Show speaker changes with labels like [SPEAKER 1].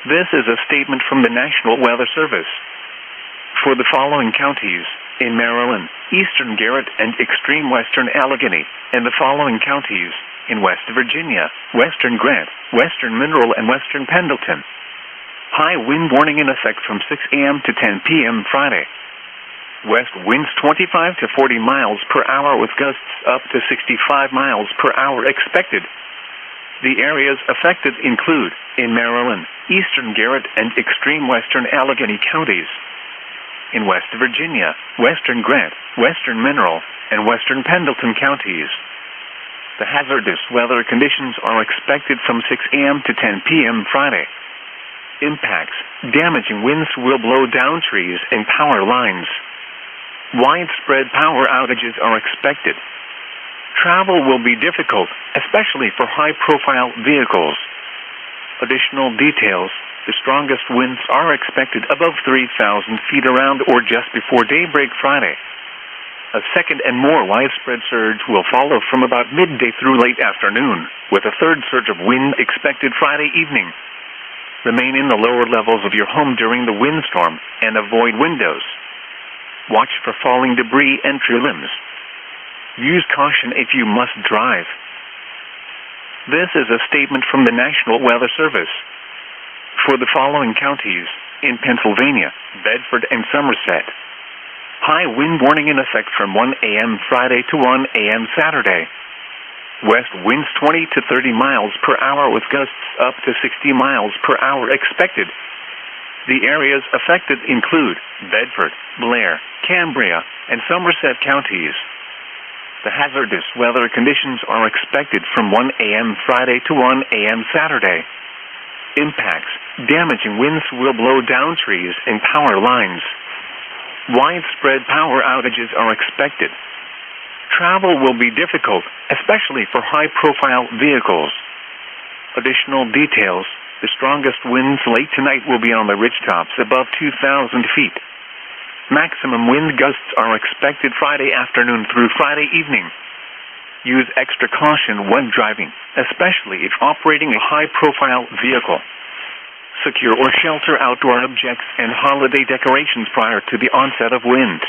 [SPEAKER 1] This is a statement from the National Weather Service. For the following counties, in Maryland, eastern Garrett and extreme western Allegheny, and the following counties, in West Virginia, western Grant, western Mineral, and western Pendleton. High wind warning in effect from 6 a.m. to 10 p.m. Friday. West winds 25 to 40 miles per hour with gusts up to 65 miles per hour expected. The areas affected include, in Maryland, eastern Garrett and extreme western Allegheny counties. In West Virginia, western Grant, western Mineral, and western Pendleton counties. The hazardous weather conditions are expected from 6 a.m. to 10 p.m. Friday. Impacts: damaging winds will blow down trees and power lines. Widespread power outages are expected. Travel will be difficult, especially for high-profile vehicles. Additional details: the strongest winds are expected above 3,000 feet around or just before daybreak Friday. A second and more widespread surge will follow from about midday through late afternoon, with a third surge of wind expected Friday evening. Remain in the lower levels of your home during the windstorm and avoid windows. Watch for falling debris and tree limbs. Use caution if you must drive. This is a statement from the National Weather Service. For the following counties, in Pennsylvania, Bedford, and Somerset. High wind warning in effect from 1 a.m. Friday to 1 a.m. Saturday. West winds 20 to 30 miles per hour with gusts up to 60 miles per hour expected. The areas affected include Bedford, Blair, Cambria, and Somerset counties. The hazardous weather conditions are expected from 1 a.m. Friday to 1 a.m. Saturday. Impacts: damaging winds will blow down trees and power lines. Widespread power outages are expected. Travel will be difficult, especially for high-profile vehicles. Additional details: the strongest winds late tonight will be on the ridgetops above 2,000 feet. Maximum wind gusts are expected Friday afternoon through Friday evening. Use extra caution when driving, especially if operating a high-profile vehicle. Secure or shelter outdoor objects and holiday decorations prior to the onset of winds.